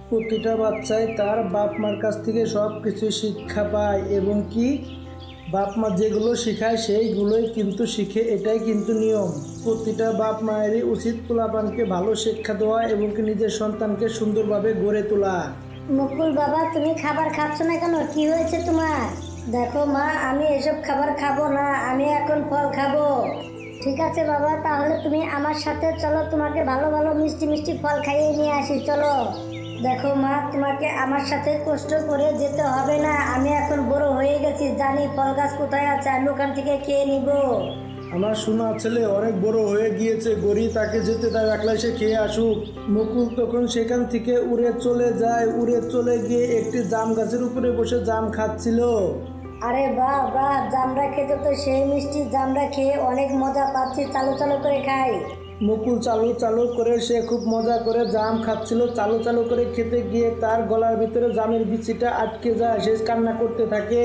প্রতিটা বাচ্চাই তার বাপ মার কাছ থেকে সব কিছু শিক্ষা পায় এবং কি বাপ মা যেগুলো শেখায় সেইগুলোই কিন্তু শিখে, এটাই কিন্তু নিয়ম। প্রতিটা বাপ মায়েরই উচিত পোলাপানকে ভালো শিক্ষা দেওয়া এবং কি নিজের সন্তানকে সুন্দরভাবে গড়ে তোলা। মুকুল বাবা, তুমি খাবার খাচ্ছ না কেন? কি হয়েছে তোমার? দেখো মা, আমি এসব খাবার খাবো না, আমি এখন ফল খাবো। ঠিক আছে বাবা, তাহলে তুমি আমার সাথে চলো, তোমাকে ভালো ভালো মিষ্টি মিষ্টি ফল খাইয়ে নিয়ে আসি, চলো। দেখো মা, তোমাকে আমার সাথে কষ্ট করে যেতে হবে না, আমি এখন বড় হয়ে গেছি, জানি ফল গাছ কোথায় আছে, আমি ওখান থেকে খেয়ে নিব। আমার সোনা ছেলে অনেক বড় হয়ে গিয়েছে, গড়ি তাকে যেতে দাও, একলা সে খেয়ে আসুক। মুকুল তখন সেখান থেকে উড়ে চলে যায়। উড়ে চলে গিয়ে একটি জাম গাছের উপরে বসে জাম খাচ্ছিল। আরে বাহ বাহ, জামরা খেতে তো সেই মিষ্টি, জামরা খেয়ে অনেক মজা পাচ্ছি, চালু চালু করে খাই। মুকুল চালু চালু করে সে খুব মজা করে জাম খাচ্ছিল। চালু চালু করে খেতে গিয়ে তার গলার ভিতরে জামের বিচিটা আটকে যায়, সে কান্না করতে থাকে।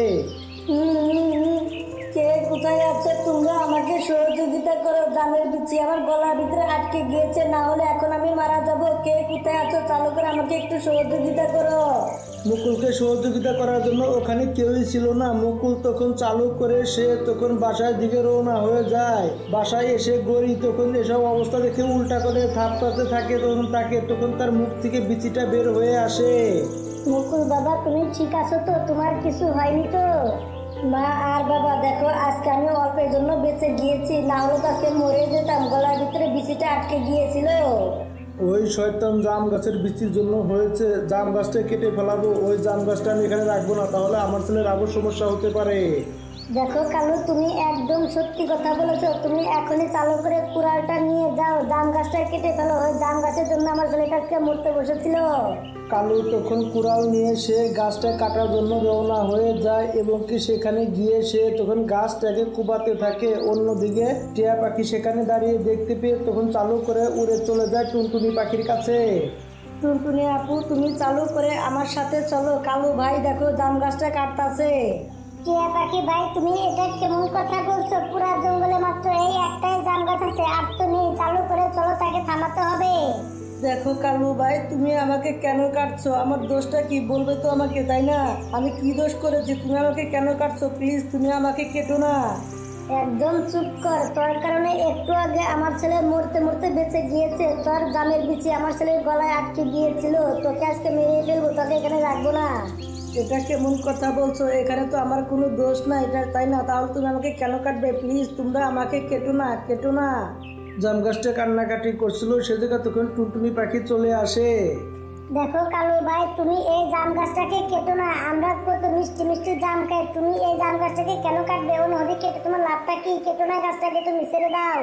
কে কোথায় আছে? তোমরা আমাকে সহযোগিতা করো, জামের বিচি আমার গলার ভিতরে আটকে গিয়েছে, না হলে এখন আমি মারা যাব। কে কোথায় আছো? চালু করে আমাকে একটু সহযোগিতা করো। মুকুলকে সহযোগিতা করার জন্য ওখানে কেউই ছিল না। মুকুল তখন চালু করে সে তখন বাসায় দিকে রওনা হয়ে যায়। বাসায় এসে গড়ি তখন এসব অবস্থা দেখে উল্টা করে থাপড়াতে থাকে, তখন তার মুখ থেকে বিচিটা বের হয়ে আসে। মুকুল বাবা, তুমি ঠিক আছো তো? তোমার কিছু হয়নি তো? মা আর বাবা, দেখো আজকে আমি অল্পের জন্য বেঁচে গিয়েছি, না হলে তো আজকে মরে যেতাম, গলার ভিতরে বিচিটা আটকে গিয়েছিল। ওই শয়তান জাম গাছের বিচির জন্য হয়েছে, জাম গাছটা কেটে ফেলাবো। ওই জাম গাছটা আমি এখানে রাখবো না, তাহলে আমার ছেলের আবার সমস্যা হতে পারে। দেখো কালু, তুমি একদম সত্যি কথা বলেছো, তুমি এখনই চালু করে কুড়ালটা নিয়ে যাও, জাম গাছটা কেটে ফেলো, ওই জাম গাছের জন্য আমার ছেলেটাকে মরতে বসেছিল। কালু তখন কুড়াল নিয়ে সে গাছটা কাটার জন্য রওনা হয়ে যায় এবং কি সেখানে গিয়ে সে তখন গাছটাকে কুবাতে থাকে। অন্যদিকে টিয়া পাখি সেখানে দাঁড়িয়ে দেখতে পেয়ে তখন চালু করে উড়ে চলে যায় টুনটুনি পাখির কাছে। টুনটুনি আপু, তুমি চালু করে আমার সাথে চলো, কালু ভাই দেখো জাম গাছটা কাটতাছে। টিয়া পাখি ভাই, তুমি এটা কেমন কথা বলছো? পুরা জঙ্গলে মাত্র এই একটাই জাম গাছ আছে, আর তো নেই, চালু করে চলো, তাকে থামাতে হবে। দেখো কালু ভাই, তুমি আমাকে কেন কাটছো? আমার দোষটা কি বলবে তো আমাকে, তাই না? আমি কি দোষ করেছি? তুমি আমাকে কেন কাটছো? প্লিজ তুমি আমাকে কেটো না। একদম চুপ কর, তোর কারণে একটু আগে আমার ছেলে মরতে মরতে বেঁচে গিয়েছে, তোর জামের বিচি আমার ছেলের গলায় আটকে গিয়েছিল, তোকে আজকে মেরে ফেলবো, তোকে এখানে রাখবো না। এটা কেমন কথা বলছো? এখানে তো আমার কোনো দোষ না, এটা তাই না? তাহলে তুমি আমাকে কেন কাটবে? প্লিজ তোমরা আমাকে কেটো না, কেটো না। জাম গাছটা কান্নাকাটি করছিল, সেদিকে তখন টুনটুনি পাখি চলে আসে। দেখো কালু ভাই, তুমি এই জাম গাছটাকে কেটো না, আমরা কত মিষ্টি মিষ্টি জাম খাই, তুমি এই জাম গাছটাকে কেন কাটবে? ও নদী কেটে তোমার লাভটা কি? কেটো না গাছটাকে, তুমি ছেড়ে দাও।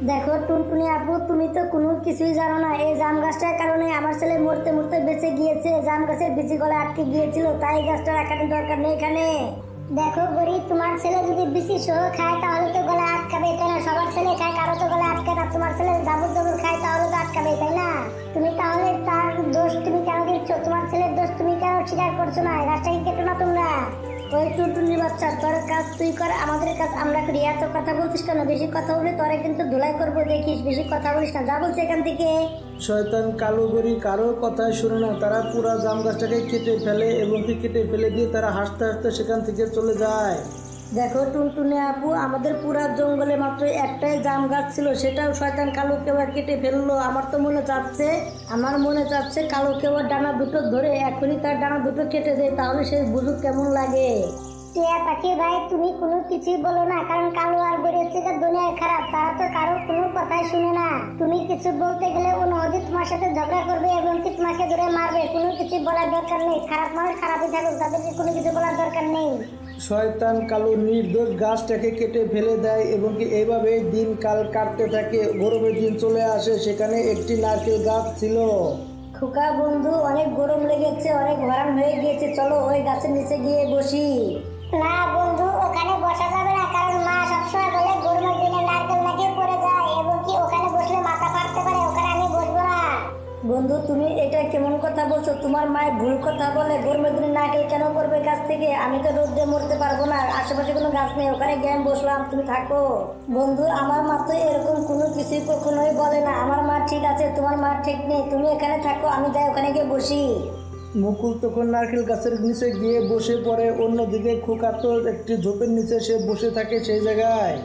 দেখো টুনটুনি আপু, তুমি তো কোনো কিছুই জানো না, এই জাম গাছটার কারণে আমার ছেলে মরতে মরতে বেঁচে গিয়েছে, জাম গাছের বিচি গলায় আটকে গিয়েছিল, তাই গাছটা রাখার দরকার নেই এখানে। দেখো গরি, তোমার ছেলে যদি বিচি সহ খায় তাহলে তো গলায় আটকাবে, তাই না? সবার ছেলে খায়, কারো তো গলায় আটকে না, তোমার ছেলে জাবর জাবর খায় তাহলে তো আটকাবে, তাই না? তুমি তাহলে তার দোষ তুমি কেন দিচ্ছ? তোমার ছেলের দোষ তুমি কেন স্বীকার করছো না? গাছটাকে কেটো না তোমরা। ওই টুনটুনি বাচ্চা, তোর কাজ তুই কর, আমাদের কাজ আমরা করি, এত কথা বলছিস কেন? বেশি কথা বলে তোরে কিন্তু ধুলাই করবো, দেখিস। বেশি কথা বলিস না, যা বলছে এখান থেকে। শয়তান কালো গরি কারোর কথাই শুনে না, তারা পুরা জাম গাছটাকে কেটে ফেলে এবং কি কেটে ফেলে দিয়ে তারা হাসতে হাসতে সেখান থেকে চলে যায়। দেখো টুনটুনি আপু, আমাদের পুরা জঙ্গলে মাত্র একটাই জাম গাছ ছিল, সেটাও শয়তান কালো কেওয়া কেটে ফেললো। আমার মনে চাচ্ছে কালো কেওয়ার ডানা দুটো ধরে এখনই তার ডানা দুটো কেটে দেয়, তাহলে সে বুঝুক কেমন লাগে। টিয়া পাখি ভাই, তুমি কোনো কিছুই বলো না, কারণ কালো আর গরিব থেকে দুনিয়ায় খারাপ, তারা তো কারো কোনো কথাই শুনে না। তুমি কিছু বলতে গেলে ও নদী তোমার সাথে ঝগড়া করবে এবং কি তোমাকে ধরে মারবে। কোনো কিছু বলার দরকার নেই, খারাপ মানুষ খারাপই থাকুক, তাদেরকে কোনো কিছু বলার দরকার নেই। শয়তান কালো নির্দোষ গাছটাকে কেটে ফেলে দেয় এবং কি এইভাবে দিন কাল কাটতে থাকে। গরমের দিন চলে আসে, সেখানে একটি নারকেল গাছ ছিল। খোকা বন্ধু, অনেক গরম লেগেছে, অনেক গরম হয়ে গিয়েছে, চলো ওই গাছের নিচে গিয়ে বসি। না বন্ধু, ওখানে বসা যাবে না, কারণ মা সবসময় বলে গরমের দিনে নারকেল নাকি পড়ে যায় এবং কি ওখানে বসলে মাথা ফাটতে পারে, ওখানে আমি বসবো না। বন্ধু তুমি এটা কেমন কথা বলছো? তোমার মায়ের ভুল কথা বলে গরমের দিনে নারকেল কেন করবে গাছ থেকে? আমি তো রোদ দিয়ে মরতে পারবো না, আশেপাশে কোনো গাছ নেই, ওখানে গিয়ে বসলাম, তুমি থাকো। বন্ধু আমার মা তো এরকম কোনো কিছুই কখনোই বলে না। আমার মা ঠিক আছে, তোমার মা ঠিক নেই, তুমি এখানে থাকো, আমি যাই ওখানে গিয়ে বসি। মুকুল তখন নারকেল গাছের নিচে গিয়ে বসে পড়ে। অন্যদিকে খোকা তো একটি ঝোপের নিচে সে বসে থাকে সেই জায়গায়।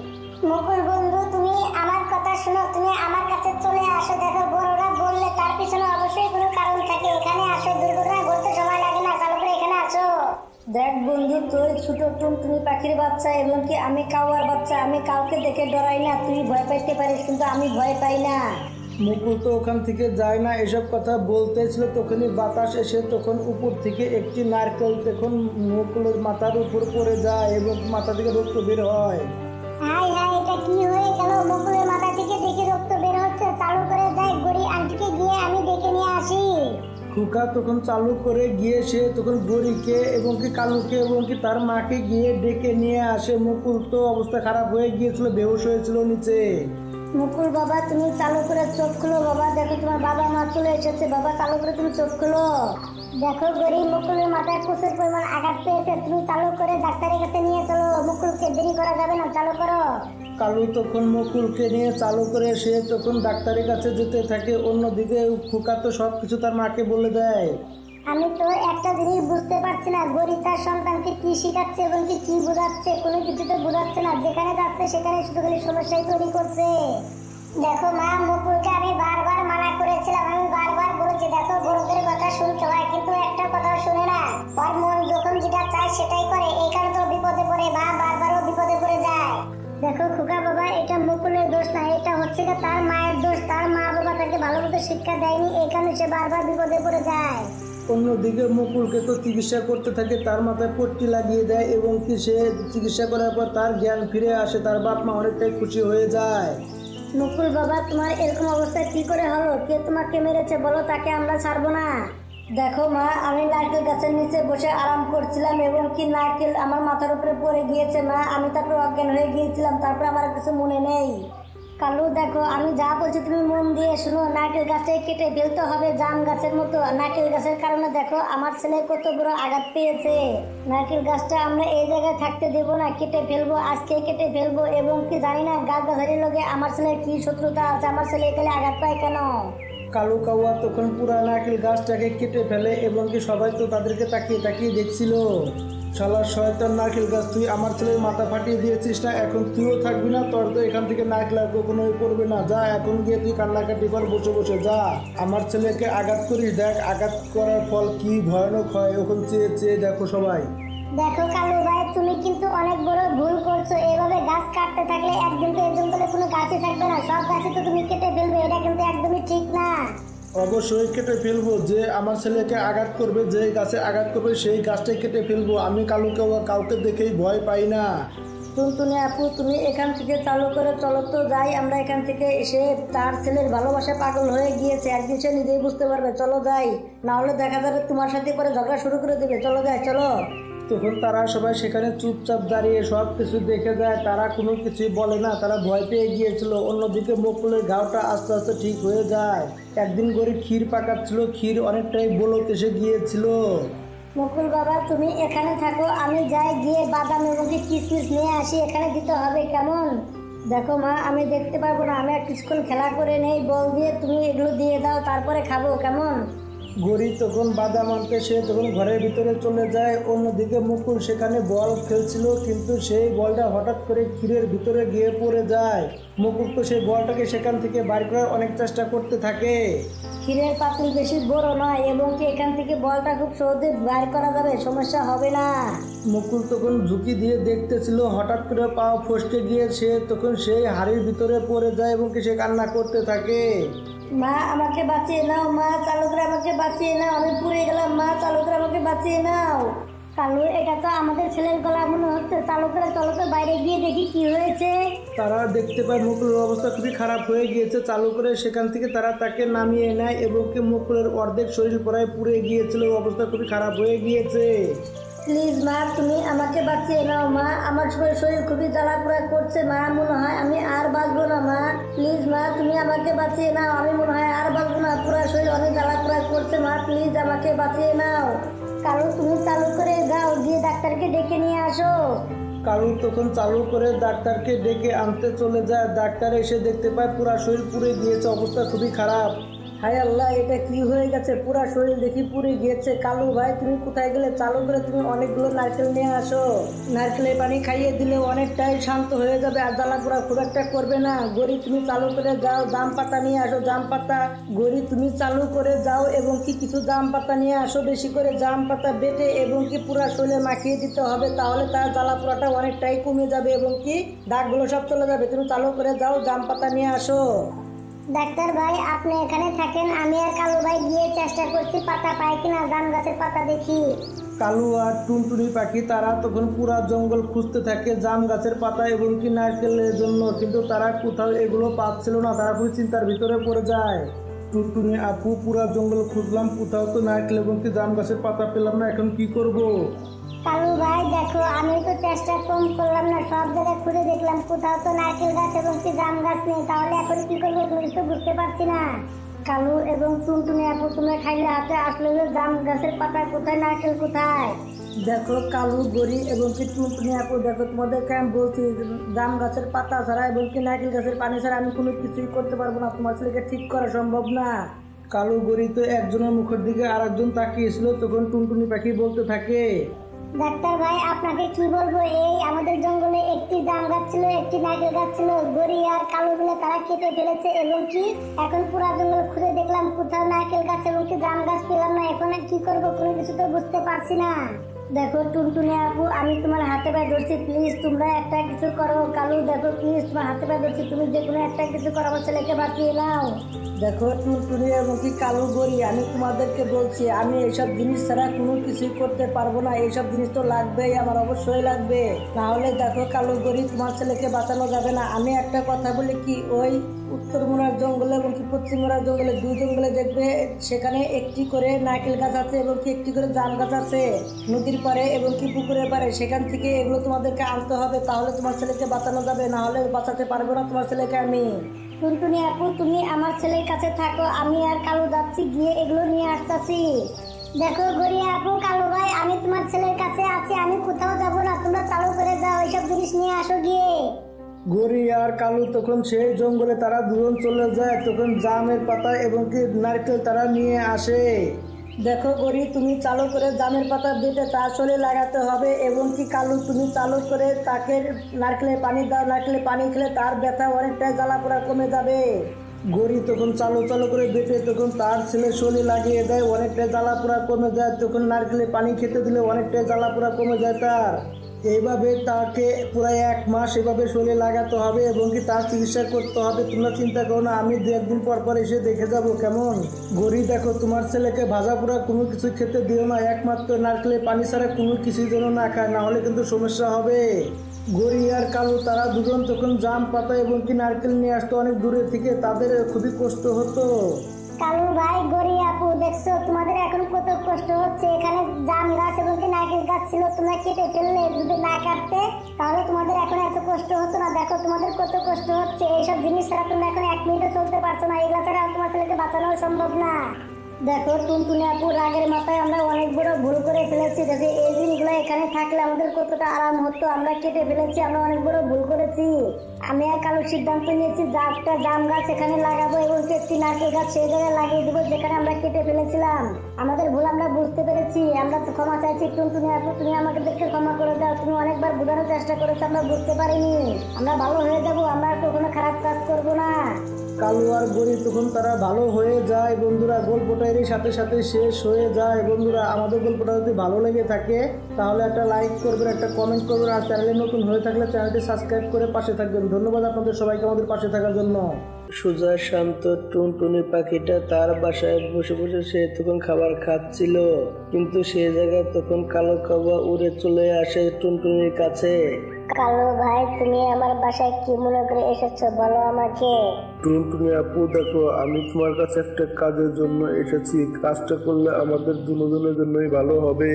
মুকুল বন্ধু তুমি আমার কথা শোনো, তুমি আমার কাছে চলে আসো। দেখো বড়রা বললে তার পিছনে অবশ্যই কোনো কারণ থাকে। এখানে আসো, দুর্ঘটনা ঘটতে সময় লাগে না, চালু করে এখানে আসো। দেখ বন্ধু, তোর ছোট টুনটুনি পাখির বাচ্চা এবং কি আমি কাউয়ার বাচ্চা, আমি কাউকে দেখে ডরাই না। তুই ভয় পাইতে পারিস কিন্তু আমি ভয় পাই না। মুকুল তো ওখান থেকে যায় না। এসব কথা বলতেছিল, তখনই বাতাস এসে তখন উপর থেকে একটি নারকেল তখন মুকুলের মাথার উপর পড়ে যায় এবং মাথা থেকে রক্ত বের হয়। হাই হাই, এটা কি হয়ে গেল? মুকুলের মাথা থেকে দেখি রক্ত বের হচ্ছে। চালু করে যাই, গড়ি আন্টিকে গিয়ে আমি ডেকে নিয়ে আসি। খোকা তখন চালু করে গিয়ে সে তখন গড়িকে এবং কি কালুকে এবং কি তার মাকে গিয়ে ডেকে নিয়ে আসে। মুকুল তো অবস্থা খারাপ হয়ে গিয়েছিল, বেহুশ হয়েছিল নিচে। মুকুল বাবা তুমি চালু করে চোখ খুলো বাবা, দেখো তোমার বাবা মা চলে এসেছে। বাবা চালু করে তুমি চোখ খুলো। দেখো গরিব মুকুলের মাথায় প্রচুর পরিমাণ আঘাত পেয়েছে। তুমি চালু করে ডাক্তারের কাছে নিয়ে চলো, মুকুলকে দেরি করা যাবে না, চালু করো। কালু তখন মুকুলকে নিয়ে চালু করে সে তখন ডাক্তারের কাছে যেতে থাকে। অন্যদিকে খোকা তো সবকিছু তার মাকে বলে দেয়। আমি তো একটা জিনিস বুঝতে পারছি না, গরিব তার সন্তানকে কি শিখাচ্ছে এবং কি বোঝাচ্ছে, কোনো কিছু তো বোঝাচ্ছে না। যেখানে যাচ্ছে সেখানে শুধু খালি সমস্যাই তৈরি করছে। দেখো মা, মুকুলকে আমি বারবার মানা করেছিলাম, আমি বারবার বলেছি দেখো বড়দের কথা শুনতে হয়, কিন্তু একটা কথাও শুনে না। ওর মন যখন যেটা চায় সেটাই করে, এই কারণে তো বিপদে পড়ে, মা বারবারও বিপদে পড়ে যায়। দেখো খোকা বাবা, এটা মুকুলের দোষ না, এটা হচ্ছে কি তার মায়ের দোষ। তার মা বাবা তাকে ভালো মতো শিক্ষা দেয়নি, এই কারণে সে বারবার বিপদে পড়ে যায়। অন্যদিকে মুকুলকে তো চিকিৎসা করতে থাকে, তার মাথায় পট্টি লাগিয়ে দেয় এবং কি সে চিকিৎসা করার পর তার জ্ঞান ফিরে আসে। তার বাপ মা অনেকটাই খুশি হয়ে যায়। মুকুল বাবা, তোমার এরকম অবস্থা কি করে হলো? কে তোমাকে মেরেছে বলো, তাকে আমরা ছাড়বো না। দেখো মা, আমি নারকেল গাছের নিচে বসে আরাম করছিলাম এবং কি নারকেল আমার মাথার উপরে পড়ে গিয়েছে মা, আমি তারপর অজ্ঞান হয়ে গিয়েছিলাম, তারপর আমার কিছু মনে নেই। কালু দেখো, আমি যা বলছি তুমি মন দিয়ে শুনো। নারকেল গাছটাই কেটে ফেলতে হবে জাম গাছের মতো। নারকেল গাছের কারণে দেখো আমার ছেলে কত বড় আঘাত পেয়েছে। নারকেল গাছটা আমরা এই জায়গায় থাকতে দেব না, কেটে ফেলবো, আজকে কেটে ফেলবো। এবং কি জানি না গাছ গাছারির লগে আমার ছেলের কি শত্রুতা আছে, আমার ছেলে এখানে আঘাত পায় কেন। কালু কাউয়া তখন পুরা নারকেল গাছটাকে কেটে ফেলে এবং কি সবাই তো তাদেরকে তাকিয়ে তাকিয়ে দেখছিল। শালা শয়তান নারকেল গাছ, তুই আমার ছেলের মাথা ফাটিয়ে দিয়েছিস না, এখন তুইও থাকবি না, তোর তো এখান থেকে নারকেল আর কখনোই পড়বে না। যা এখন গিয়ে তুই কান্নাকাটি কর বসে বসে, যা আমার ছেলেকে আঘাত করিস, দেখ আঘাত করার ফল কি ভয়ানক হয়, ওখান চেয়ে চেয়ে দেখো সবাই। দেখো কালু ভাই, তুমি কিন্তু অনেক বড় ভুল করছো। এভাবে গাছ কাটতে থাকলে একদিন তো এই জঙ্গলে কোনো গাছই থাকবে না, সব গাছই তো তুমি কেটে ফেলবে, এটা কিন্তু একদমই ঠিক না। অবশ্যই কেটে ফেলবো, যে আমার ছেলেকে আঘাত করবে, যে গাছে আঘাত করবে সেই গাছটাই কেটে ফেলবো। আমি কালু কাউয়া কাউকে দেখেই ভয় পাই না। টুনটুনি আপু, তুমি এখান থেকে চালু করে চলো তো, যাই আমরা এখান থেকে। এসে তার ছেলের ভালোবাসা পাগল হয়ে গিয়েছে, একদিন সে নিজেই বুঝতে পারবে। চলো যাই, না হলে দেখা যাবে তোমার সাথে করে ঝগড়া শুরু করে দেবে। চলো যাই, চলো। তখন তারা সবাই সেখানে চুপচাপ দাঁড়িয়ে সব কিছু দেখে যায়, তারা কোনো কিছুই বলে না, তারা ভয় পেয়ে গিয়েছিল। অন্যদিকে মুকুলের ঘাওটা আস্তে আস্তে ঠিক হয়ে যায়। একদিন করে ক্ষীর পাকাচ্ছিল, ক্ষীর অনেকটাই বলক এসে গিয়েছিল। মুকুল বাবা তুমি এখানে থাকো, আমি যাই গিয়ে বাদাম এবং কিশমিশ নিয়ে আসি, এখানে দিতে হবে, কেমন? দেখো মা, আমি দেখতে পারবো না, আমি আর কিছুক্ষণ খেলা করে নেই বল দিয়ে, তুমি এগুলো দিয়ে দাও, তারপরে খাবো, কেমন? গরি তখন বাদাম আনতে সে তখন ঘরের ভিতরে চলে যায়। অন্যদিকে মুকুল সেখানে বল খেলছিল, কিন্তু সেই বলটা হঠাৎ করে ক্ষীরের ভিতরে গিয়ে পড়ে যায়। মুকুল তো সেই বলটাকে সেখান থেকে বাইর করার অনেক চেষ্টা করতে থাকে। ক্ষীরের পাতিল বেশি বড় নয় এবং কি এখান থেকে বলটা খুব সহজে বাইর করা যাবে, সমস্যা হবে না। মুকুল তখন ঝুঁকি দিয়ে দেখতেছিল, হঠাৎ করে পা ফসকে গিয়ে সে তখন সেই হাড়ির ভিতরে পড়ে যায় এবং কি সে কান্না করতে থাকে। মা আমাকে বাঁচিয়ে নাও, মা চালু করে আমাকে বাঁচিয়ে নাও, আমি পুড়ে গেলাম, মা চালু করে আমাকে বাঁচিয়ে নাও। কালু, এটা তো আমাদের ছেলের গলা মনে হচ্ছে, চালু করে চলো তো বাইরে গিয়ে দেখি কি হয়েছে। তারা দেখতে পায় মুকুলের অবস্থা খুবই খারাপ হয়ে গিয়েছে। চালু করে সেখান থেকে তারা তাকে নামিয়ে নেয় এবং কি মুকুলের অর্ধেক শরীর প্রায় পুড়ে গিয়েছিল, অবস্থা খুবই খারাপ হয়ে গিয়েছে। প্লিজ মা, তুমি আমাকে বাঁচিয়ে নাও মা, আমার শরীর খুবই জ্বালা পোড়া করছে মা, মনে হয় আমি আর বাঁচবো না মা। প্লিজ মা, তুমি আমাকে বাঁচিয়ে নাও, আমি মনে হয় আর বাঁচবো না, পুরো শরীর অনেক জ্বালা পোড়া করছে মা, প্লিজ আমাকে বাঁচিয়ে নাও। কালু, তুমি চালু করে যাও, গিয়ে ডাক্তারকে ডেকে নিয়ে আসো। কালু তখন চালু করে ডাক্তারকে ডেকে আনতে চলে যায়। ডাক্তার এসে দেখতে পায় পুরা শরীর পুড়ে গিয়েছে, অবস্থা খুবই খারাপ। হায় আল্লাহ, এটা কি হয়ে গেছে, পুরা শরীর দেখি পুড়ে গিয়েছে। কালু ভাই, তুমি কোথায় গেলে? চালু করে তুমি অনেকগুলো নারকেল নিয়ে আসো, নারকেলের পানি খাইয়ে দিলে অনেকটাই শান্ত হয়ে যাবে, আর জ্বালা পোড়া খুব একটা করবে না। গরি, তুমি চালু করে যাও, জাম পাতা নিয়ে আসো, জাম পাতা। গরি, তুমি চালু করে যাও এবং কি কিছু জাম পাতা নিয়ে আসো, বেশি করে জাম পাতা বেটে এবং কি পুরা শরীরে মাখিয়ে দিতে হবে, তাহলে তার জ্বালা পোড়াটা অনেকটাই কমে যাবে এবং কি দাগগুলো সব চলে যাবে। তুমি চালু করে যাও, জাম পাতা নিয়ে আসো। ডাক্তার ভাই, আপনি এখানে থাকেন, আমি আর কালু ভাই গিয়ে চেষ্টা করছি পাতা পাই কিনা, জাম গাছের পাতা দেখি। কালু আর টুনটুনি পাখি তারা তখন পুরা জঙ্গল খুঁজতে থাকে জাম গাছের পাতা এবং কি নারকেলের জন্য, কিন্তু তারা কোথাও এগুলো পাচ্ছিল না। তারা খুবই চিন্তার ভিতরে পড়ে যায়। টুনটুনি আপু, পুরা জঙ্গল খুঁজলাম, কোথাও তো নারকেল এবং কি জাম গাছের পাতা পেলাম না, এখন কি করব? কালু ভাই দেখো, আমি তো চেষ্টা কম করলাম না, সব জায়গায় খুঁজে দেখলাম, কোথাও তো নারকেল গাছ এবং কি জাম গাছ নেই, তাহলে এখন কি করবো তুমি তো বুঝতে পারছি না। কালু এবং টুনটুনি আপু, তোমরা খাইলে হাতে আসলে জাম গাছের পাতা কোথায়, নারকেল কোথায়? দেখো কালু, গরি এবং কি টুনটুনি আপু, দেখো তোমাদেরকে আমি বলছি, জাম গাছের পাতা ছাড়া এবং কি নারকেল গাছের পানি ছাড়া আমি কোনো কিছুই করতে পারবো না, তোমার ছেলেকে ঠিক করা সম্ভব না। কালু গরি তো একজনের মুখের দিকে আর একজন তাকিয়েছিল, তখন টুনটুনি পাখি বলতে থাকে, ডাক্তার ভাই, আপনাকে কি বলবো, এই আমাদের জঙ্গলে একটি জাম গাছ ছিল, একটি নারকেল গাছ ছিল, গরি আর কালু মিলে তারা কেটে ফেলেছে এবং কি এখন পুরো জঙ্গল খুঁজে দেখলাম, কোথাও নারকেল গাছ এবং কি জাম গাছ পেলাম না, এখন আর কি করবো কোনো কিছু তো বুঝতে পারছি না। দেখো টুনটুনি আপু, আমি তোমার হাতে পায়ে ধরছি, প্লিজ তোমরা একটা কিছু করো। কালু দেখো, প্লিজ তোমার হাতে পায়ে ধরছি, তুমি যে কোনো একটা কিছু করো, আমার ছেলেকে বাঁচিয়ে নাও। দেখো টুনটুনি এবং কি কালু গরি, আমি তোমাদেরকে বলছি, আমি এইসব জিনিস ছাড়া কোনো কিছুই করতে পারবো না, এইসব জিনিস তো লাগবেই, আমার অবশ্যই লাগবে, নাহলে দেখো কালু গরি, তোমার ছেলেকে বাঁচানো যাবে না। আমি একটা কথা বলি কি, ওই উত্তর মোড়ার জঙ্গলে এবং কি পশ্চিম মোড়ার জঙ্গলে, দুই জঙ্গলে দেখবে সেখানে একটি করে নারকেল গাছ আছে এবং কি একটি করে জাম গাছ আছে, নদীর পারে এবং কি পুকুরের পারে, সেখান থেকে এগুলো তোমাদেরকে আনতে হবে, তাহলে তোমার ছেলেকে বাঁচানো যাবে, না হলে বাঁচাতে পারবো না তোমার ছেলেকে আমি। টুনটুনি আপু, তুমি আমার ছেলের কাছে থাকো, আমি আর কালু যাচ্ছি, গিয়ে এগুলো নিয়ে আসতেছি। দেখো গড়িয়া আপু, কালু ভাই, আমি তোমার ছেলের কাছে আছি, আমি কোথাও যাব না, তোমরা চালু করে যাও, এইসব জিনিস নিয়ে আসো গিয়ে। গরি আর কালু তখন সেই জঙ্গলে তারা দুজন চলে যায়, তখন জামের পাতা এবং কি নারকেল তারা নিয়ে আসে। দেখো গরি, তুমি চালু করে জামের পাতা বেটে তার শরীরে লাগাতে হবে এবং কি কালু, তুমি চালু করে তাকে নারকেলের পানি দাও, নারকেলের পানি খেলে তার ব্যথা অনেকটাই জ্বালা পোড়া কমে যাবে। গরি তখন চালু করে বেটে তখন তার ছেলে শরীরে লাগিয়ে দেয়, অনেকটাই জ্বালা পোড়া কমে যায়, তখন নারকেলের পানি খেতে দিলে অনেকটাই জ্বালা পোড়া কমে যায় তার। এইভাবে তাকে প্রায় 1 মাস এভাবে শরীরে লাগাতে হবে এবং কি তার চিকিৎসা করতে হবে। তোমরা চিন্তা করো না, আমি 2 একদিন পর এসে দেখে যাব কেমন। গরি দেখো, তোমার ছেলেকে ভাজা পোড়া কোনো কিছু খেতে দিও না, একমাত্র নারকেলের পানি ছাড়া কোনো কিছুই যেন না খায়, না হলে কিন্তু সমস্যা হবে। গরি আর কালু তারা দুজন তখন জাম পাতা এবং কি নারকেল নিয়ে আসতো অনেক দূরে থেকে, তাদের খুবই কষ্ট হতো। কালু ভাই, গড়ি আপু, দেখছো তোমাদের এখন কত কষ্ট হচ্ছে, এখানে জাম গাছ এবং কি নারকেল গাছ ছিল, তোমরা কেটে ফেললে, যদি না কাটতে তাহলে তোমাদের এখন এত কষ্ট হতো না। দেখো তোমাদের কত কষ্ট হচ্ছে, এইসব জিনিস ছাড়া তোমরা এখন 1 মিনিটও চলতে পারছো না, এগুলা ছাড়া তোমার ছেলেকে বাঁচানো সম্ভব না। দেখো টুনটুনি আপু, রাগের মাথায় আমরা অনেক বড় ভুল করে ফেলেছি, দেখো এই জিনিসগুলো এখানে থাকলে আমাদের কতটা আরাম হতো, আমরা কেটে ফেলেছি, আমরা অনেক বড় ভুল করেছি। আমি আর কালু সিদ্ধান্ত নিয়েছি, একটা জাম গাছ এখানে লাগাবো এবং একটি নারকেল গাছ সেই জায়গায় লাগিয়ে দেবো যেখানে আমরা কেটে ফেলেছিলাম। আমাদের ভুল আমরা বুঝতে পেরেছি, আমরা তো ক্ষমা চাইছি। টুনটুনি আপু, তুমি আমাকে দেখে ক্ষমা করে দাও, তুমি অনেকবার বোঝানোর চেষ্টা করেছো, আমরা বুঝতে পারিনি, আমরা ভালো হয়ে যাব, আমরা আর কখনো খারাপ কাজ করবো না। কালু আর গরি তখন তারা ভালো হয়ে যায়। বন্ধুরা, গল্পটা এরই সাথে সাথে শেষ হয়ে যায়। বন্ধুরা, আমাদের গল্পটা যদি ভালো লেগে থাকে তাহলে একটা লাইক করবেন, একটা কমেন্ট করবেন, আর চ্যানেলে নতুন হয়ে থাকলে চ্যানেলটি সাবস্ক্রাইব করে পাশে থাকবেন। ধন্যবাদ আপনাদের সবাইকে আমাদের পাশে থাকার জন্য। সোজা শান্ত টুনটুনি পাখিটা তার বাসায় বসে বসে সে তখন খাবার খাচ্ছিল, কিন্তু সে জায়গায় তখন কালো কাউয়া উড়ে চলে আসে টুনটুনির কাছে। কালু ভাই, তুমি আমার বাসায় কি মনে করে এসেছো বলো আমাকে। টুনটুনি আপু দেখো, আমি তোমার কাছে একটা কাজের জন্য এসেছি। কাজটা করলে আমাদের দুজনের জন্যই ভালো হবে।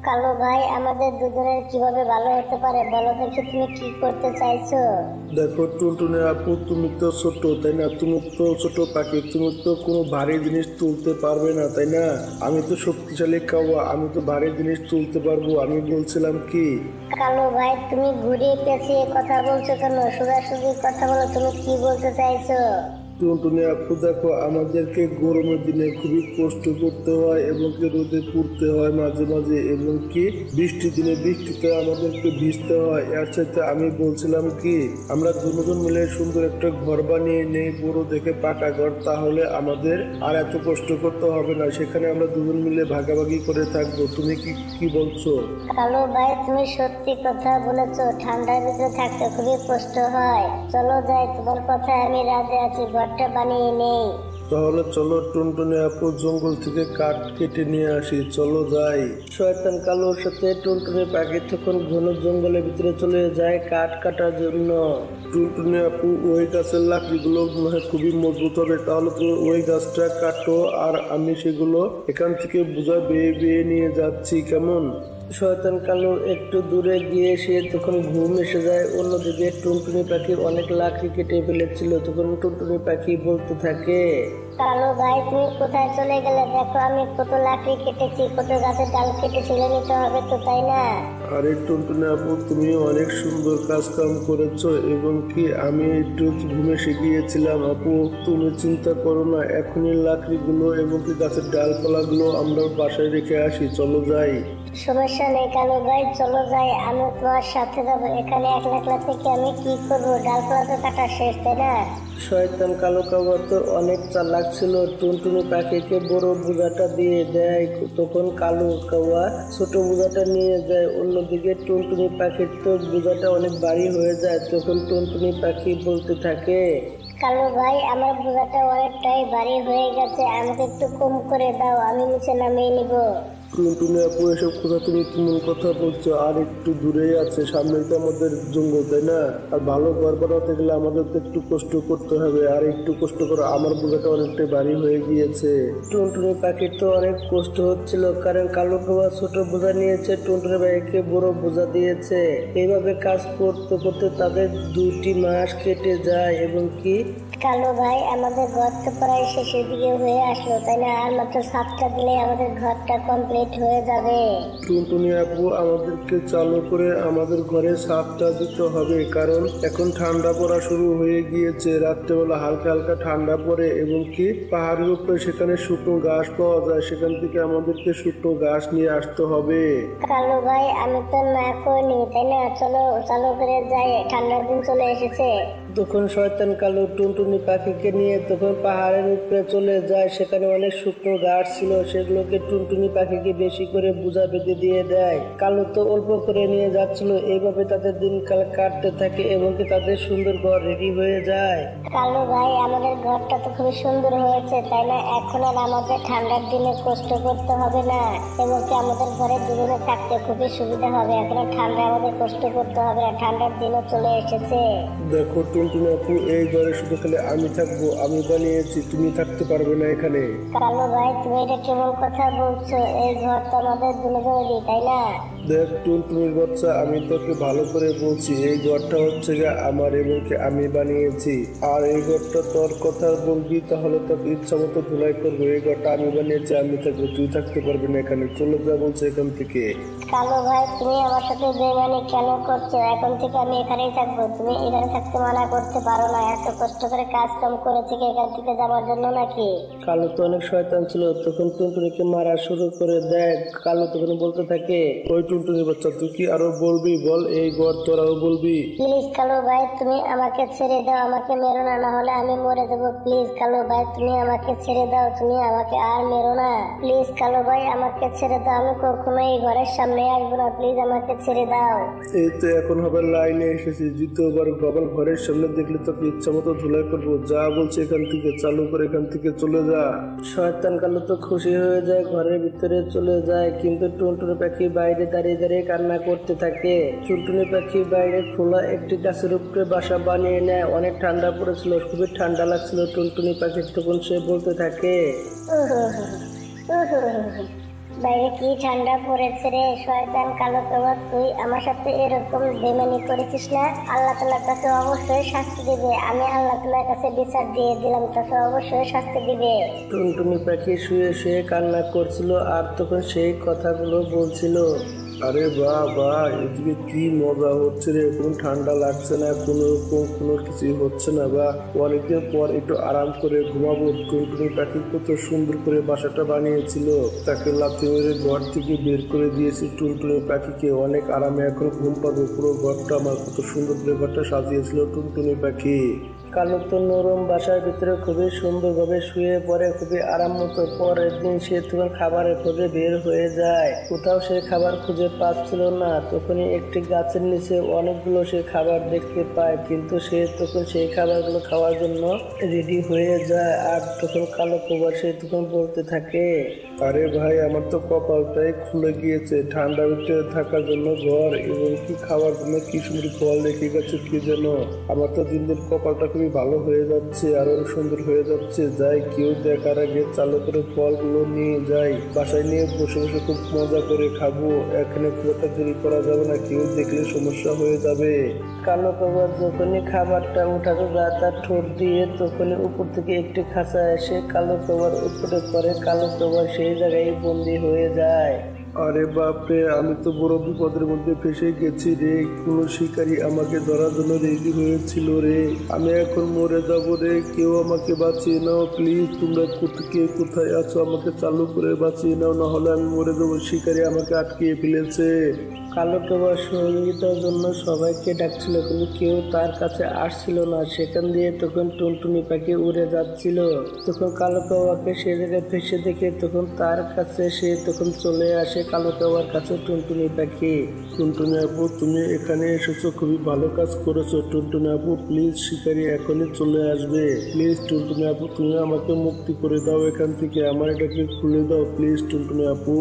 কালু ভাই, আমাদের দুজনের কিভাবে ভালো হতে পারে বলো দেখি, তুমি কি করতে চাইছো? দেখো টুনটুনি আপু, তুমি তো ছোট তাই না? তুমি তো ছোট পাখি, তুমি তো কোনো ভারী জিনিস তুলতে পারবে না তাই না? আমি তো শক্তিশালী কাওয়া, আমি তো ভারী জিনিস তুলতে পারবো। আমি বলছিলাম কি, কালু ভাই, তুমি ঘুরিয়ে পেঁচিয়ে কথা বলছো কেন? সোজাসুজি কথা বলো, তুমি কি বলতে চাইছো? টুনটুনি আপু দেখো, আমাদেরকে গরমের দিনে খুবই কষ্ট করতে হয় এবং কি রোদে পুড়তে হয় মাঝে মাঝে, এবং কি বৃষ্টির দিনে বৃষ্টিতে আমাদেরকে ভিজতে হয়। এর সাথে আমি বলছিলাম কি, আমরা দুজন মিলে সুন্দর একটা ঘর বানিয়ে নেই, বড় দেখে পাকা ঘর, তাহলে আমাদের আর এত কষ্ট করতে হবে না। সেখানে আমরা দুজন মিলে ভাগাভাগি করে থাকবো। তুমি কি বলছো? কালু ভাই, তুমি সত্যি কথা বলেছো, ঠান্ডার ভিতরে থাকতে খুবই কষ্ট হয়। চলো যাই, তোমার কথায় আমি রাজি আছি, ঘরটা বানিয়ে নেই। তাহলে চলো টুনটুনি আপু, জঙ্গল থেকে কাঠ কেটে নিয়ে আসি, চলো যাই। শয়তান কালুর সাথে টুনটুনি পাখি তখন ঘন জঙ্গলের ভিতরে চলে যায় কাঠ কাটার জন্য। টুনটুনি আপু, ওই গাছের লাকড়িগুলো মনে হয় খুবই মজবুত হবে, তাহলে তুমি ওই গাছটা কাটো আর আমি সেগুলো এখান থেকে বোঝা বেয়ে বেয়ে নিয়ে যাচ্ছি, কেমন? শয়তান কালু একটু দূরে গিয়ে সে তখন ঘুম এসে যায়। অন্যদিকে টুনটুনি পাখি অনেক লাকড়ি কেটে ফেলেছিল। তখন টুনটুনি পাখি বলতে থাকে, কালু ভাই, তুমি কোথায় চলে গেলে? দেখো আমি কত লাকড়ি কেটেছি, কত গাছের ডাল কেটে ছেলে নিতে হবে তো, তাই না? আরে টুনটুনি আপু, তুমি অনেক সুন্দর কাজ কাম করেছো, এবং কি আমি একটু ঘুমে এসে গিয়েছিলাম। আপু তুমি চিন্তা করো না, এখনই লাকড়িগুলো এবং কি গাছের ডালপালাগুলো আমরা বাসায় রেখে আসি, চলো যাই। সমস্যা নেই কালু ভাই, চলো যাই, আমি তোমার সাথে যাবো। এখানে একলা একলা থেকে আমি কি করবো? ডালপালা তো কাটা শেষ, তাই না? শয়তান কালো কাওয়া তো অনেক চালাক ছিল, টুনটুনি পাখিকে বড় বোঝাটা দিয়ে দেয়। তখন কালো কাওয়া ছোট বোঝাটা নিয়ে যায়। অন্যদিকে টুনটুনি পাখির তো বোঝাটা অনেক ভারী হয়ে যায়। তখন টুনটুনি পাখি বলতে থাকে, কালু ভাই, আমার বোঝাটা অনেকটাই ভারী হয়ে গেছে, আমাকে একটু কম করে দাও, আমি নিচে নামিয়ে নিবো। টুনটুনি আপু, এসব কথা তুমি কেমন কথা বলছো? আর একটু দূরেই আছে, সামনেই তো আমাদের জঙ্গল তাই না? আর ভালো ঘর বানাতে গেলে আমাদের তো একটু কষ্ট করতে হবে, আর একটু কষ্ট করো, আমার বোঝাটা অনেকটাই ভারী হয়ে গিয়েছে। টুনটুনি পাখির তো অনেক কষ্ট হচ্ছিল, কারণ কালো কাওয়া ছোট বোঝা নিয়েছে, টুনটুনি পাখিকে বড় বোঝা দিয়েছে। এইভাবে কাজ করতে করতে তাদের 2টি মাস কেটে যায়। এবং কি কালু ভাই, আমাদের ঘর তো প্রায় শেষের দিকে হয়ে আসলো, তাই না? আর মাত্র 7টা দিলে আমাদের ঘরটা কমপ্লিট হয়ে যাবে। টুনটুনি আপু, আমাদেরকে চালু করে আমাদের ঘরে ছাদটা দিতে হবে, কারণ এখন ঠান্ডা পড়া শুরু হয়ে গিয়েছে। রাত্রেবেলা হালকা হালকা ঠান্ডা পড়ে, এবং কি পাহাড়ের উপরে সেখানে শুকনো ঘাস পাওয়া যায়, সেখান থেকে আমাদেরকে শুকনো ঘাস নিয়ে আসতে হবে। কালু ভাই, আমি তো না করিনি, তাই না? চলো চালু করে যাই, ঠান্ডার দিন চলে এসেছে। তখন শয়তান কালো টুনটুনি পাখিকে নিয়ে তখন পাহাড়ের উপরে চলে যায়। সেখানে অনেক শুকনো গাছ ছিল, সেগুলোকে টুনটুনি পাখিকে বেশি করে বোঝা বেঁধে দিয়ে দেয়। কালো তো অল্প করে নিয়ে যাচ্ছিল। এইভাবে তাদের দিনকাল কাটতে থাকে এবং কি তাদের সুন্দর ঘর রেডি হয়ে যায়। কালু ভাই, আমাদের ঘরটা তো খুবই সুন্দর হয়েছে, তাই না? এখন আর আমাদের ঠান্ডার দিনে কষ্ট করতে হবে না, এবং কি আমাদের ঘরে দুজনে থাকতে খুবই সুবিধা হবে। এখন আর ঠান্ডা আমাদের কষ্ট করতে হবে না, ঠান্ডার দিনও চলে এসেছে। দেখো টুনটুনি আপু, এই ঘরে শুধু খালি আমি থাকবো, আমি বানিয়েছি, তুমি থাকতে পারবে না এখানে। কালু ভাই, তুমি এটা কেমন কথা বলছো? এই ঘর তো আমাদের দুজনেরই, তাই না? দেখ টুনটুনির বাচ্চা, আমি তোকে ভালো করে বলছি, এই ঘরটা হচ্ছে গিয়ে আমার, এবং কি আমি বানিয়েছি। আর এই ঘরটা তোর কথা বলবি তাহলে তোকে ইচ্ছা মতো ধুলাই করবো। এই ঘরটা আমি বানিয়েছি, আমি থাকবো, তুই থাকতে পারবি না এখানে, চলে যা বলছে এখান থেকে। কালু ভাই, তুমি আমার সাথে বেইমানি কেন করছো? এখন থেকে আমি এখানেই থাকবো, তুমি এখানে থাকতে মানা করতে পারো না। এত কষ্ট করে কাজ কাম করেছি কি এখান থেকে যাওয়ার জন্য নাকি? কালো তো অনেক শয়তান ছিল, তখন টুনটুনিকে মারা শুরু করে দেয়। কালো তখন বলতে থাকে, ওই টুনটুনি বাচ্চা, তুই কি আরো বলবি? বল, এই ঘর তোর আরো বলবি? প্লিজ কালু ভাই তুমি আমাকে ছেড়ে দাও, আমাকে মেরো না, না হলে আমি মরে যাবো। প্লিজ কালু ভাই তুমি আমাকে ছেড়ে দাও, তুমি আমাকে আর মেরো না। প্লিজ কালু ভাই আমাকে ছেড়ে দাও, আমি কখনো এই ঘরের সামনে আসবো না, প্লিজ আমাকে ছেড়ে দাও। এই তো এখন হবে লাইনে এসেছি, দ্বিতীয়বার আবার ঘরের সামনে দেখলে তোকে ইচ্ছা মতো ধুলাই করবো। যা বলছে এখান থেকে চালু করে এখান থেকে চলে যা। শয়তান কালু তো খুশি হয়ে যায়, ঘরের ভিতরে চলে যায়, কিন্তু টুনটুনি পাখি বাইরে দাঁড়িয়ে দাঁড়িয়ে কান্না করতে থাকে। টুনটুনি পাখি বাইরে খোলা একটি গাছের উপরে বাসা বানিয়ে নেয়। অনেক ঠান্ডা পড়েছিল, খুবই ঠান্ডা লাগছিল টুনটুনি পাখির, তখন সে বলতে থাকে, বাইরে কি ঠান্ডা পড়েছে রে। শয়তান কালো প্রভাব, তুই আমার সাথে এরকম বেমানি করেছিস না? আল্লাহ তাআলা তোকে অবশ্যই শাস্তি দিবে। আমি আল্লাহ তাআলার কাছে বিচার দিয়ে দিলাম, তোকে অবশ্যই শাস্তি দিবে। টুনটুনি পাখি শুয়ে শুয়ে কান্না করছিল আর তখন সেই কথাগুলো বলছিল। আরে বাহ বাহ, এদিকে কি মজা হচ্ছে রে, কোনো ঠান্ডা লাগছে না, কোনো রকম কোনো কিছুই হচ্ছে না, বা অনেকদিন পর একটু আরাম করে ঘুমাবো। টুনটুনি পাখি কত সুন্দর করে বাসাটা বানিয়েছিল, তাকে লাথি মেরে ঘর থেকে বের করে দিয়েছি। টুনটুনি পাখিকে অনেক আরামে এখন ঘুম পাবো। পুরো ঘরটা আমার কত সুন্দর করে ঘরটা সাজিয়েছিল টুনটুনি পাখি। কালু তো নরম বাসার ভিতরে খুবই সুন্দরভাবে শুয়ে পড়ে, খুবই আরাম মতো। পরের দিন সে তখন খাবারের খোঁজে বের হয়ে যায়, কোথাও সে খাবার খুঁজে পাচ্ছিল না। তখনই একটি গাছের নিচে অনেকগুলো সে খাবার দেখতে পায়, কিন্তু সে তখন সেই খাবারগুলো খাওয়ার জন্য রেডি হয়ে যায়। আর তখন কালো কৌয়া সে তখন বলতে থাকে, আরে ভাই, আমার তো কপালটাই খুলে গিয়েছে, ঠান্ডা ভিতরে থাকার জন্য ঘর এবং কি খাওয়ার জন্য কি সুন্দর ফল রেখে গেছে কি যেন। আমার তো দিন দিন কপালটা খুবই ভালো হয়ে যাচ্ছে, আরো সুন্দর হয়ে যাচ্ছে। যাই, কেউ দেখার আগে চালু করে ফলগুলো নিয়ে যাই, বাসায় নিয়ে বসে বসে খুব মজা করে খাবো। এখানে খুব একটা দেরি করা যাবে না, কেউ দেখলে সমস্যা হয়ে যাবে। কালো কৌয়া যখনই খাবারটা উঠাতে যায় তার ঠোঁট দিয়ে, তখনই উপর থেকে একটি খাঁচা এসে কালো কৌয়ার উপরে পড়ে। কালো কৌয়া সেই জায়গায় বন্দি হয়ে যায়। আরে বাপরে, আমি তো বড় বিপদের মধ্যে ফেসে গেছি রে। কোনো শিকারী আমাকে ধরার জন্য রেডি হয়েছিল রে। আমি এখন মরে যাব রে, কেউ আমাকে বাঁচিয়ে নাও প্লিজ। তোমরা কে কোথায় আছো, আমাকে চালু করে বাঁচিয়ে নাও, না হলে আমি মরে যাবো। শিকারী আমাকে আটকিয়ে ফেলেছে। কালো কৌয়া সহযোগিতার জন্য সবাইকে ডাকছিল, কিন্তু কেউ তার কাছে আসছিল না। সেখান দিয়ে তখন টুনটুনি পাখি উড়ে যাচ্ছিল। তখন কালো কৌয়াকে সে জায়গায় ফেসে দেখে তখন তার কাছে সে তখন চলে আসে কালো কৌয়ার কাছে টুনটুনি পাখি। টুনটুনি আপু, তুমি এখানে এসেছো, খুবই ভালো কাজ করেছো। টুনটুনি আপু প্লিজ, শিকারী এখনই চলে আসবে। প্লিজ টুনটুনি আপু, তুমি আমাকে মুক্তি করে দাও এখান থেকে, আমার এটাকে খুলে দাও প্লিজ টুনটুনি আপু।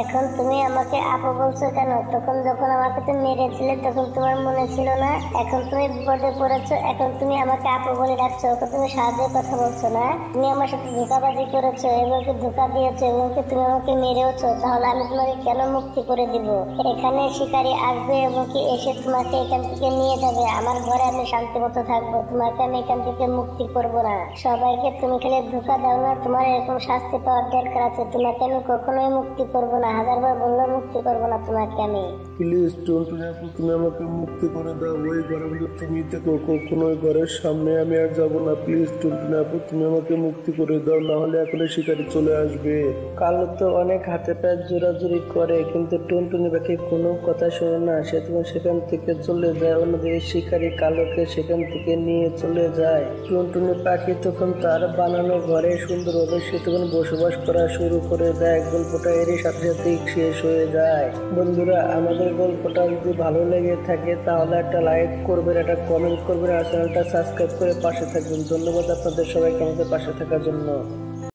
এখন তুমি আমাকে আপু বলছো কেন? তখন যখন আমাকে তুমি মেরেছিলে তখন তোমার মনে ছিল না? এখন তুমি বিপদে পড়েছো, এখন তুমি আমাকে আপু বলে ডাকছো, ওকে তুমি সাহায্যের কথা বলছো না? তুমি আমার সাথে ধোঁকাবাজি করেছো এবং ধোঁকা দিয়েছো এবং তুমি আমাকে মেরেওছো, তাহলে আমি তোমাকে কেন মুক্তি করে দিব? এখানে শিকারী আসবে এবং এসে তোমাকে এখান থেকে নিয়ে যাবে। আমার ঘরে আমি শান্তি মতো থাকবো, তোমাকে আমি এখান থেকে মুক্তি করবো না। সবাইকে তুমি খালি ধোঁকা দাও না, তোমার এরকম শাস্তি পাওয়ার দরকার আছে। তোমাকে আমি কখনোই মুক্তি করবো না, হাজারবার বললেও মুক্তি করবো না তোমাকে আমি। প্লিজ টুনটুনি আপু, তুমি আমাকে মুক্তি করে দাও। ওই ঘরগুলো তুমি দেখো, কখনো ওই ঘরের সামনে আমি আর যাবো না। প্লিজ টুনটুনি আপু, তুমি আমাকে মুক্তি করে দাও, না হলে এখন শিকারী চলে আসবে। কালো তো অনেক হাতে পায়ে জোরাজুরি করে, কিন্তু টুনটুনি পাখি কোনো কথা শোনে না। সে তখন সেখান থেকে চলে যায়। অন্যদিকে শিকারী কালোকে সেখান থেকে নিয়ে চলে যায়। টুনটুনি পাখি তখন তার বানানো ঘরে সুন্দরভাবে সে তখন বসবাস করা শুরু করে দেয়। গল্পটা এরই সাথে সাথে শেষ হয়ে যায়। বন্ধুরা, আমাদের গল্পটা যদি ভালো লেগে থাকে তাহলে একটা লাইক করবেন, একটা কমেন্ট করবেন আর চ্যানেলটা সাবস্ক্রাইব করে পাশে থাকবেন। ধন্যবাদ আপনাদের সবাইকে আমাদের পাশে থাকার জন্য।